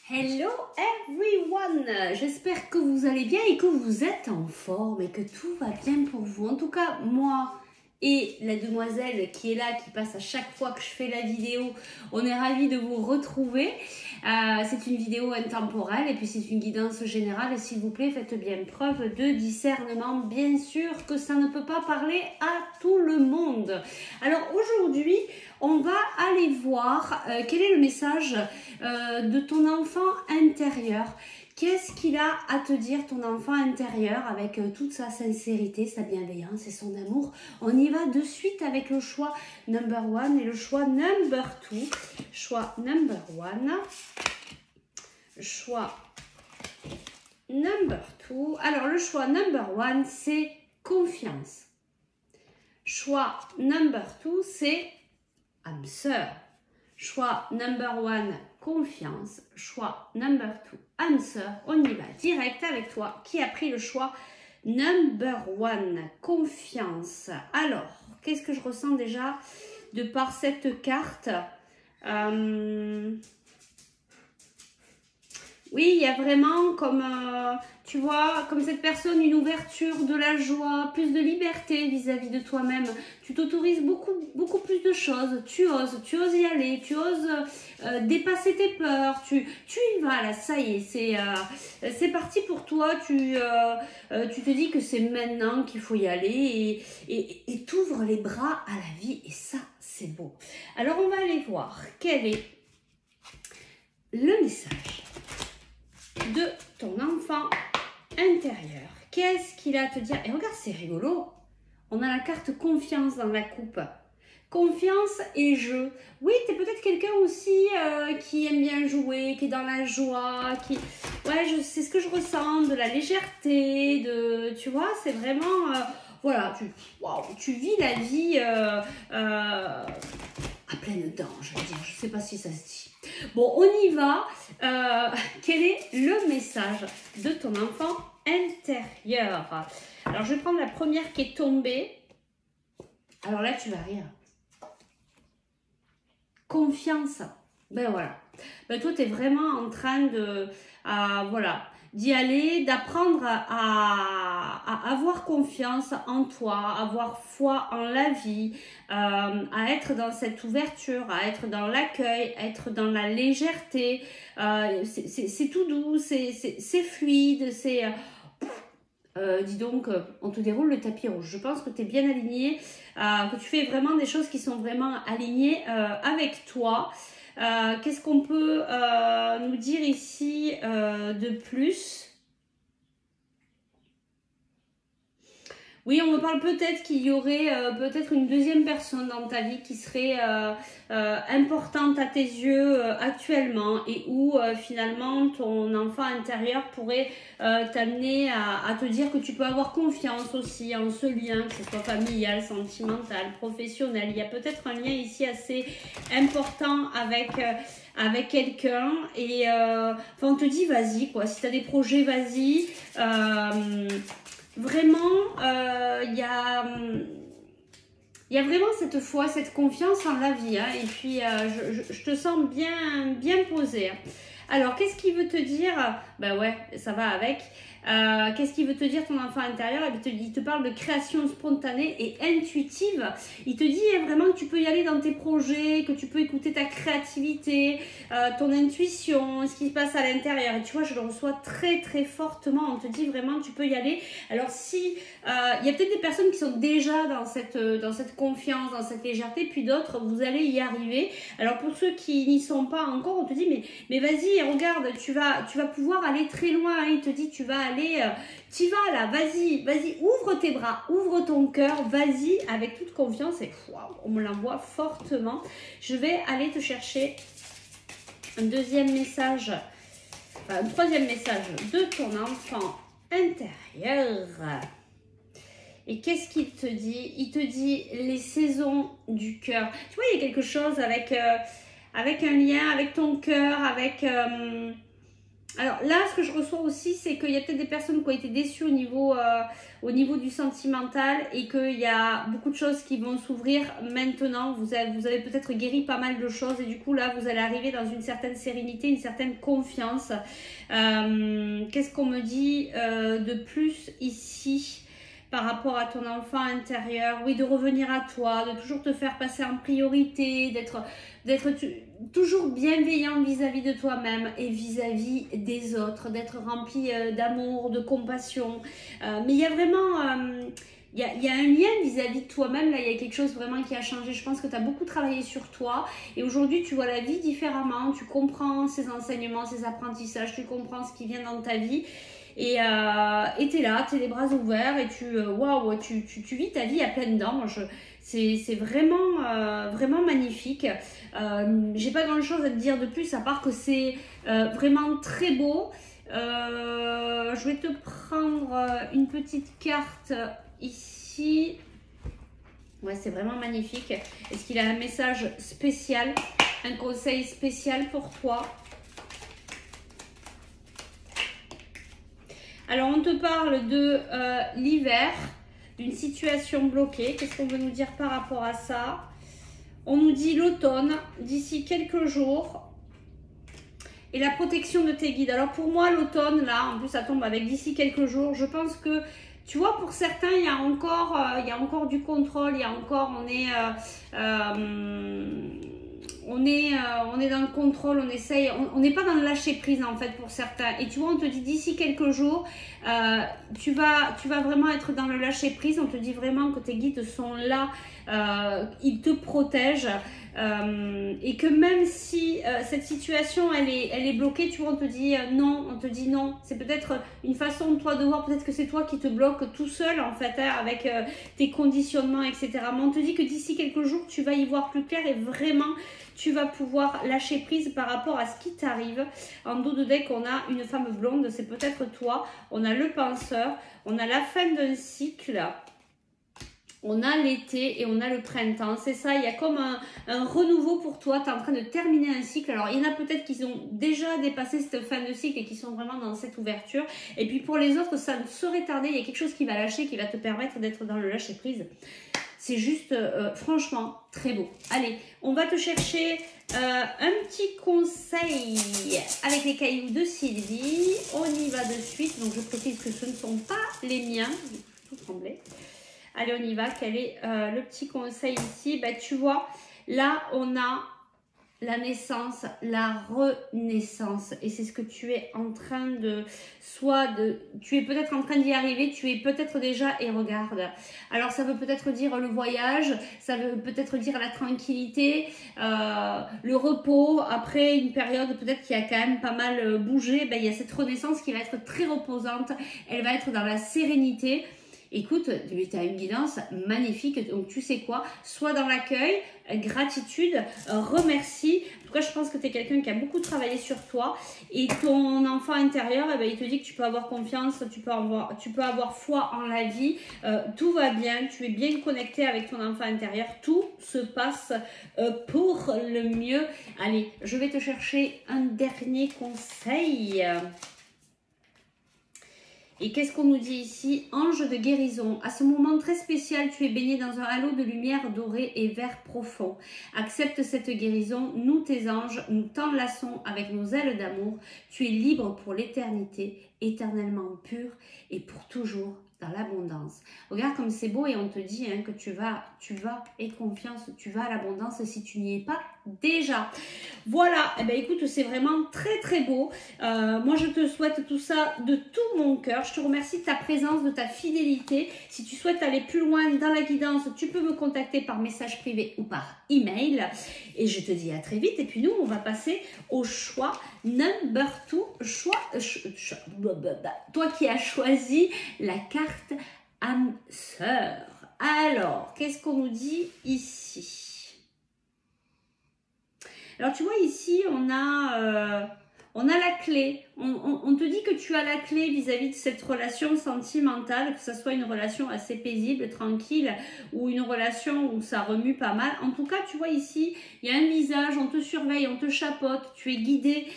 Hello everyone, j'espère que vous allez bien et que vous êtes en forme et que tout va bien pour vous. En tout cas, moi et la demoiselle qui est là, qui passe à chaque fois que je fais la vidéo, on est ravis de vous retrouver. C'est une vidéo intemporelle et puis c'est une guidance générale. S'il vous plaît, faites bien preuve de discernement. Bien sûr que ça ne peut pas parler à tout le monde. Alors aujourd'hui, on va aller voir quel est le message de ton enfant intérieur. Qu'est-ce qu'il a à te dire, ton enfant intérieur, avec toute sa sincérité, sa bienveillance et son amour. On y va de suite avec le choix number 1 et le choix number 2. Choix number 1. Choix number 2. Alors, le choix number 1, c'est confiance. Choix number 2, c'est âme sœur. Choix number 1, confiance. Choix number 2, âme sœur. On y va direct avec toi qui a pris le choix number 1, confiance. Alors, qu'est-ce que je ressens déjà de par cette carte? Oui, il y a vraiment comme, tu vois, comme cette personne, une ouverture, de la joie, plus de liberté vis-à-vis de toi-même. Tu t'autorises beaucoup plus de choses. Tu oses y aller, tu oses dépasser tes peurs. Tu y vas là, ça y est, c'est parti pour toi. Tu te dis que c'est maintenant qu'il faut y aller et t'ouvres les bras à la vie et ça, c'est beau. Alors, on va aller voir quel est le message de ton enfant intérieur. Qu'est-ce qu'il a à te dire? Et regarde, c'est rigolo. On a la carte confiance dans la coupe. Confiance et jeu. Oui, tu es peut-être quelqu'un aussi qui aime bien jouer, qui est dans la joie, qui... Ouais, c'est ce que je ressens, de la légèreté, tu vois, c'est vraiment... voilà, tu vis la vie à pleines dents, je veux dire. Je ne sais pas si ça se dit. Bon, on y va. Quel est le message de ton enfant intérieur? Alors, je vais prendre la première qui est tombée. Alors là, tu vas rire. Confiance. Ben voilà. Ben toi, tu es vraiment en train de... voilà, d'y aller, d'apprendre à avoir confiance en toi, avoir foi en la vie, à être dans cette ouverture, à être dans l'accueil, à être dans la légèreté. C'est tout doux, c'est fluide, c'est... dis donc, on te déroule le tapis rouge. Je pense que tu es bien aligné, que tu fais vraiment des choses qui sont vraiment alignées avec toi. Qu'est-ce qu'on peut nous dire ici de plus? Oui, on me parle peut-être qu'il y aurait peut-être une deuxième personne dans ta vie qui serait importante à tes yeux actuellement et où finalement ton enfant intérieur pourrait t'amener à te dire que tu peux avoir confiance aussi en ce lien, que ce soit familial, sentimental, professionnel. Il y a peut-être un lien ici assez important avec quelqu'un et enfin, on te dit vas-y quoi, si tu as des projets, vas-y. Vraiment, il y a vraiment cette foi, cette confiance en la vie. Hein, et puis, je te sens bien posée. Hein. Alors, qu'est-ce qu'il veut te dire? Ben ouais, ça va avec. Qu'est-ce qu'il veut te dire ton enfant intérieur? Il te parle de création spontanée et intuitive. Il te dit vraiment que tu peux y aller dans tes projets, que tu peux écouter ta créativité, ton intuition, ce qui se passe à l'intérieur. Et tu vois, je le reçois très très fortement. On te dit vraiment tu peux y aller. Alors si il y a peut-être des personnes qui sont déjà dans cette confiance, dans cette légèreté, puis d'autres, vous allez y arriver. Alors pour ceux qui n'y sont pas encore, on te dit mais vas-y, regarde, tu vas pouvoir aller très loin. Hein. Il te dit tu vas aller, tu vas là, vas-y, ouvre tes bras, ouvre ton cœur, vas-y avec toute confiance. Et waouh, on me l'envoie fortement. Je vais aller te chercher un deuxième message, un troisième message de ton enfant intérieur. Et qu'est-ce qu'il te dit? Il te dit les saisons du cœur. Tu vois, il y a quelque chose avec un lien avec ton cœur, avec Alors là, ce que je reçois aussi, c'est qu'il y a peut-être des personnes qui ont été déçues au niveau du sentimental et qu'il y a beaucoup de choses qui vont s'ouvrir maintenant. Vous avez peut-être guéri pas mal de choses et du coup là, vous allez arriver dans une certaine sérénité, une certaine confiance. Qu'est-ce qu'on me dit de plus ici par rapport à ton enfant intérieur? Oui, de revenir à toi, de toujours te faire passer en priorité, d'être toujours bienveillant vis-à-vis de toi-même et vis-à-vis des autres, d'être rempli d'amour, de compassion. Mais il y a vraiment... il y a un lien vis-à-vis de toi-même, là il y a quelque chose vraiment qui a changé. Je pense que tu as beaucoup travaillé sur toi et aujourd'hui tu vois la vie différemment, tu comprends ces enseignements, ces apprentissages, tu comprends ce qui vient dans ta vie. Et t'es là, t'es les bras ouverts et waouh, tu vis ta vie à pleines dents. C'est vraiment, vraiment magnifique. J'ai pas grand chose à te dire de plus à part que c'est vraiment très beau. Je vais te prendre une petite carte ici. Ouais, c'est vraiment magnifique. Est-ce qu'il a un message spécial, un conseil spécial pour toi? Alors, on te parle de l'hiver, d'une situation bloquée. Qu'est-ce qu'on veut nous dire par rapport à ça? On nous dit l'automne, d'ici quelques jours, et la protection de tes guides. Alors, pour moi, l'automne, là, en plus, ça tombe avec d'ici quelques jours. Je pense que, tu vois, pour certains, il y a encore du contrôle, il y a encore, on est dans le contrôle, on essaye, on n'est pas dans le lâcher prise en fait pour certains. Et tu vois, on te dit d'ici quelques jours, tu vas vraiment être dans le lâcher prise. On te dit vraiment que tes guides sont là, ils te protègent. Et que même si cette situation elle est bloquée, tu vois, on te dit non, c'est peut-être une façon de toi de voir, peut-être que c'est toi qui te bloques tout seul en fait, hein, avec tes conditionnements, etc. Mais on te dit que d'ici quelques jours tu vas y voir plus clair et vraiment tu vas pouvoir lâcher prise par rapport à ce qui t'arrive. En dos de deck, on a une femme blonde, c'est peut-être toi. On a le penseur, on a la fin d'un cycle. On a l'été et on a le printemps. C'est ça, il y a comme un renouveau pour toi. Tu es en train de terminer un cycle. Alors, il y en a peut-être qui ont déjà dépassé cette fin de cycle et qui sont vraiment dans cette ouverture. Et puis, pour les autres, ça ne saurait tarder. Il y a quelque chose qui va lâcher, qui va te permettre d'être dans le lâcher-prise. C'est juste, franchement, très beau. Allez, on va te chercher un petit conseil avec les cailloux de Sylvie. On y va de suite. Donc, je précise que ce ne sont pas les miens. Je vais tout trembler. Allez, on y va. Quel est le petit conseil ici? Bah, tu vois, là, on a la naissance, la renaissance. Et c'est ce que tu es en train de... Tu es peut-être en train d'y arriver, tu es peut-être déjà... Et regarde. Alors, ça veut peut-être dire le voyage, ça veut peut-être dire la tranquillité, le repos. Après une période peut-être qui a quand même pas mal bougé, ben, il y a cette renaissance qui va être très reposante. Elle va être dans la sérénité. Écoute, tu as une guidance magnifique, donc tu sais quoi, sois dans l'accueil, gratitude, remercie. En tout cas, je pense que tu es quelqu'un qui a beaucoup travaillé sur toi et ton enfant intérieur, eh ben, il te dit que tu peux avoir confiance, tu peux avoir foi en la vie, tout va bien, tu es bien connecté avec ton enfant intérieur, tout se passe pour le mieux. Allez, je vais te chercher un dernier conseil. Et qu'est-ce qu'on nous dit ici? Ange de guérison. À ce moment très spécial, tu es baigné dans un halo de lumière dorée et vert profond. Accepte cette guérison. Nous, tes anges, nous t'enlaçons avec nos ailes d'amour. Tu es libre pour l'éternité, éternellement pur et pour toujours dans l'abondance. Regarde comme c'est beau et on te dit hein, que tu vas, aie confiance, tu vas à l'abondance si tu n'y es pas déjà. Voilà, eh ben, écoute, c'est vraiment très très beau. Moi, je te souhaite tout ça de tout mon cœur. Je te remercie de ta présence, de ta fidélité. Si tu souhaites aller plus loin dans la guidance, tu peux me contacter par message privé ou par email. Et je te dis à très vite. Et puis nous, on va passer au choix number 2. Toi qui as choisi la carte âme sœur. Alors, qu'est-ce qu'on nous dit ici? Alors, tu vois, ici, on a On a la clé, on te dit que tu as la clé vis-à-vis de cette relation sentimentale, que ce soit une relation assez paisible, tranquille, ou une relation où ça remue pas mal. En tout cas, tu vois ici, il y a un visage, on te surveille, on te chapeaute, tu es guidé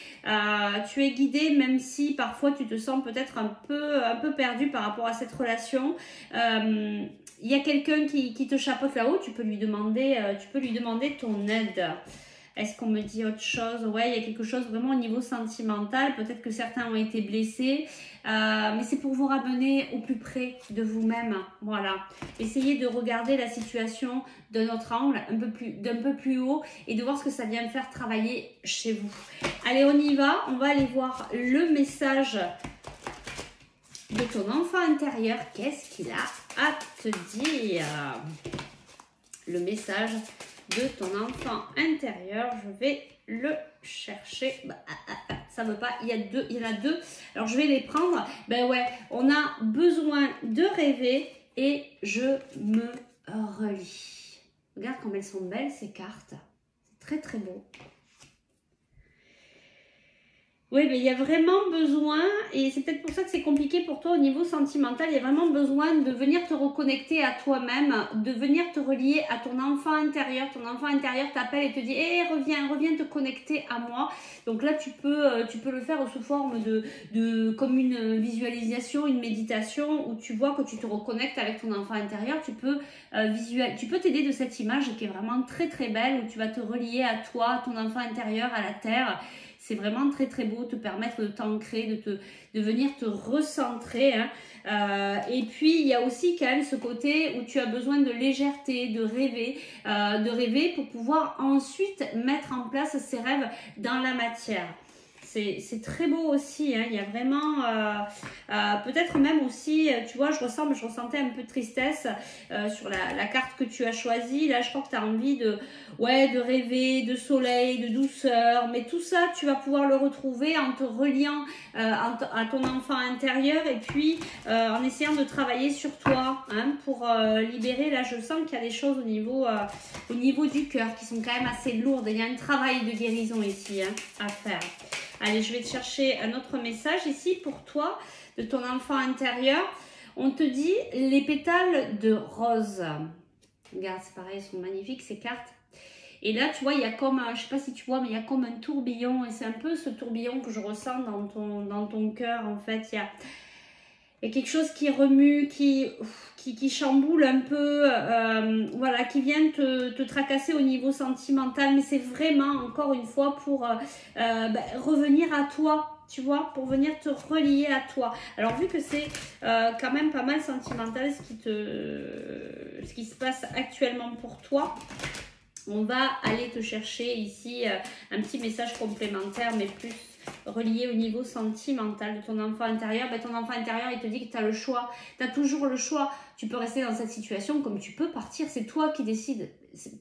même si parfois tu te sens peut-être un peu perdu par rapport à cette relation. Il y a quelqu'un qui te chapeaute là-haut, tu peux lui demander ton aide. Est-ce qu'on me dit autre chose? Ouais, il y a quelque chose vraiment au niveau sentimental. Peut-être que certains ont été blessés. Mais c'est pour vous ramener au plus près de vous-même. Voilà. Essayez de regarder la situation d'un autre angle, d'un peu plus haut, et de voir ce que ça vient faire travailler chez vous. Allez, on y va. On va aller voir le message de ton enfant intérieur. Qu'est-ce qu'il a à te dire? Le message de ton enfant intérieur, je vais le chercher. Ça veut pas, il y en a deux. Alors je vais les prendre. Ben ouais, on a besoin de rêver et je me relis. Regarde comme elles sont belles ces cartes. C'est très très beau. Oui, mais il y a vraiment besoin, et c'est peut-être pour ça que c'est compliqué pour toi au niveau sentimental, il y a vraiment besoin de venir te reconnecter à toi-même, de venir te relier à ton enfant intérieur. Ton enfant intérieur t'appelle et te dit hey, « reviens te connecter à moi ». Donc là, tu peux le faire sous forme comme une visualisation, une méditation, où tu vois que tu te reconnectes avec ton enfant intérieur. Tu peux t'aider de cette image qui est vraiment très très belle, où tu vas te relier à toi, à ton enfant intérieur, à la terre. C'est vraiment très très beau, te permettre de t'ancrer, de venir te recentrer. Hein. Et puis il y a aussi quand même ce côté où tu as besoin de légèreté, de rêver pour pouvoir ensuite mettre en place ces rêves dans la matière. C'est très beau aussi, hein. Il y a vraiment, peut-être même aussi, tu vois, je ressentais un peu de tristesse sur la carte que tu as choisie. Là, je crois que tu as envie de rêver, de soleil, de douceur. Mais tout ça, tu vas pouvoir le retrouver en te reliant à ton enfant intérieur et puis en essayant de travailler sur toi hein, pour libérer. Là, je sens qu'il y a des choses au niveau du cœur qui sont quand même assez lourdes. Il y a un travail de guérison ici hein, à faire. Allez, je vais te chercher un autre message ici pour toi, de ton enfant intérieur. On te dit les pétales de rose. Regarde, c'est pareil, elles sont magnifiques ces cartes. Et là, tu vois, il y a comme, je ne sais pas si tu vois, mais il y a comme un tourbillon. Et c'est un peu ce tourbillon que je ressens dans ton cœur, en fait. Il y a quelque chose qui remue, qui chamboule un peu, voilà, qui vient te tracasser au niveau sentimental. Mais c'est vraiment, encore une fois, pour revenir à toi, tu vois, pour venir te relier à toi. Alors, vu que c'est quand même pas mal sentimental ce qui se passe actuellement pour toi, on va aller te chercher ici un petit message complémentaire, mais plus relié au niveau sentimental de ton enfant intérieur. Ton enfant intérieur, il te dit que tu as le choix. Tu as toujours le choix. Tu peux rester dans cette situation comme tu peux partir. C'est toi qui décides.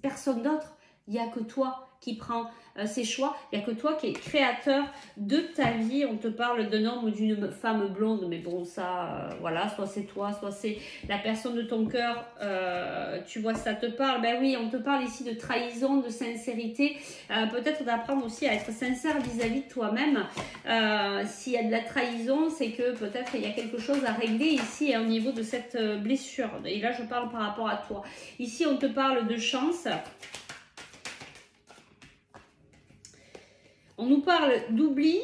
Personne d'autre. Il n'y a que toi qui prends ces choix. Il n'y a que toi qui es créateur de ta vie. On te parle d'un homme ou d'une femme blonde, mais bon, ça, voilà, soit c'est toi, soit c'est la personne de ton cœur. Tu vois, ça te parle. Ben oui, on te parle ici de trahison, de sincérité. Peut-être d'apprendre aussi à être sincère vis-à-vis de toi-même. S'il y a de la trahison, c'est que peut-être il y a quelque chose à régler ici hein, au niveau de cette blessure. Et là, je parle par rapport à toi. Ici, on te parle de chance. On nous parle d'oubli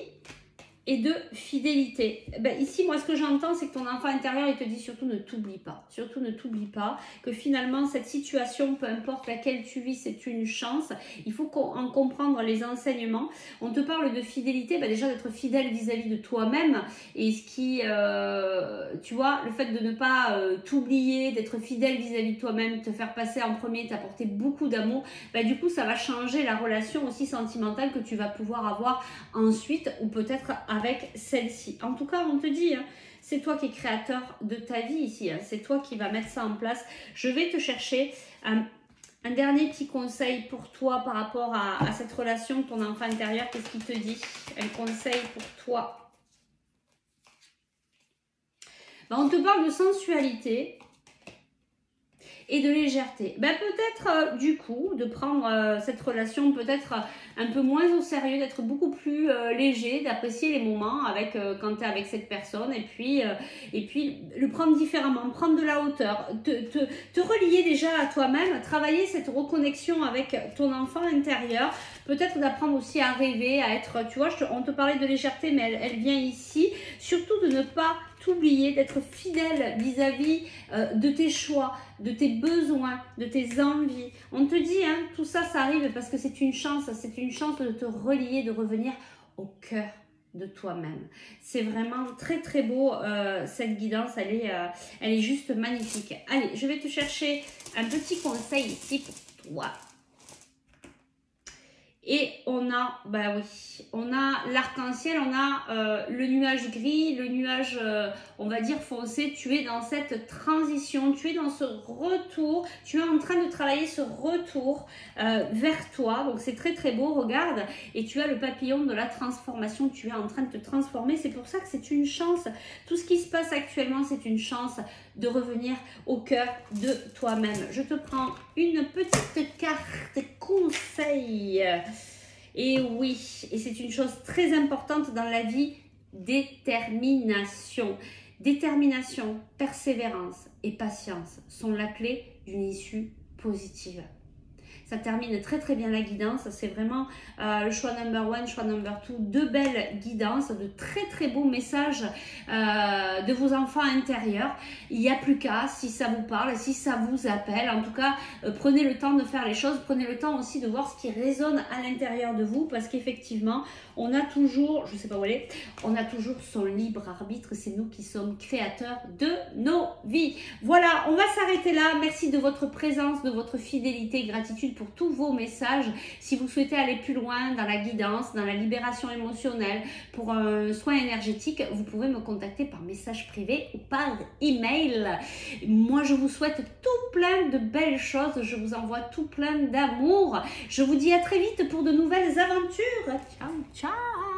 et de fidélité. Ici, moi, ce que j'entends, c'est que ton enfant intérieur, il te dit surtout ne t'oublie pas. Surtout ne t'oublie pas que finalement, cette situation, peu importe laquelle tu vis, c'est une chance. Il faut en comprendre les enseignements. On te parle de fidélité, déjà d'être fidèle vis-à-vis de toi-même. Et ce qui, tu vois, le fait de ne pas t'oublier, d'être fidèle vis-à-vis de toi-même, te faire passer en premier, t'apporter beaucoup d'amour, du coup, ça va changer la relation aussi sentimentale que tu vas pouvoir avoir ensuite ou peut-être avec celle-ci. En tout cas, on te dit, hein, c'est toi qui es créateur de ta vie ici. Hein, c'est toi qui vas mettre ça en place. Je vais te chercher un dernier petit conseil pour toi par rapport à cette relation, ton enfant intérieur. Qu'est-ce qu'il te dit? Un conseil pour toi. On te parle de sensualité. et de légèreté. Ben, peut-être du coup de prendre cette relation peut-être un peu moins au sérieux, d'être beaucoup plus léger, d'apprécier les moments avec quand tu es avec cette personne et puis le prendre différemment, prendre de la hauteur, te relier déjà à toi-même, travailler cette reconnexion avec ton enfant intérieur, peut-être d'apprendre aussi à rêver, à être, tu vois, on te parlait de légèreté mais elle vient ici, surtout de ne pas t'oublier, d'être fidèle vis-à-vis de tes choix, de tes besoins, de tes envies. On te dit, hein, tout ça, ça arrive parce que c'est une chance de te relier, de revenir au cœur de toi-même. C'est vraiment très très beau, cette guidance, elle est juste magnifique. Allez, je vais te chercher un petit conseil ici pour toi. Et on a, bah oui, on a l'arc-en-ciel, on a le nuage gris, le nuage, on va dire foncé. Tu es dans cette transition, tu es dans ce retour, tu es en train de travailler ce retour vers toi. Donc c'est très très beau, regarde. Et tu as le papillon de la transformation, tu es en train de te transformer. C'est pour ça que c'est une chance. Tout ce qui se passe actuellement, c'est une chance de revenir au cœur de toi-même. Je te prends une petite carte conseil. Et oui, et c'est une chose très importante dans la vie, détermination. Détermination, persévérance et patience sont la clé d'une issue positive. Ça termine très très bien la guidance, c'est vraiment le choix number 1, choix number 2, deux belles guidances, de très très beaux messages de vos enfants intérieurs. Il n'y a plus qu'à, si ça vous parle, si ça vous appelle, en tout cas prenez le temps de faire les choses, prenez le temps aussi de voir ce qui résonne à l'intérieur de vous, parce qu'effectivement on a toujours, je ne sais pas où elle est, on a toujours son libre arbitre, c'est nous qui sommes créateurs de nos vies. Voilà, on va s'arrêter là, merci de votre présence, de votre fidélité, gratitude pour tous vos messages. Si vous souhaitez aller plus loin dans la guidance, dans la libération émotionnelle, pour un soin énergétique, vous pouvez me contacter par message privé ou par email. Moi, je vous souhaite tout plein de belles choses. Je vous envoie tout plein d'amour. Je vous dis à très vite pour de nouvelles aventures. Ciao, ciao!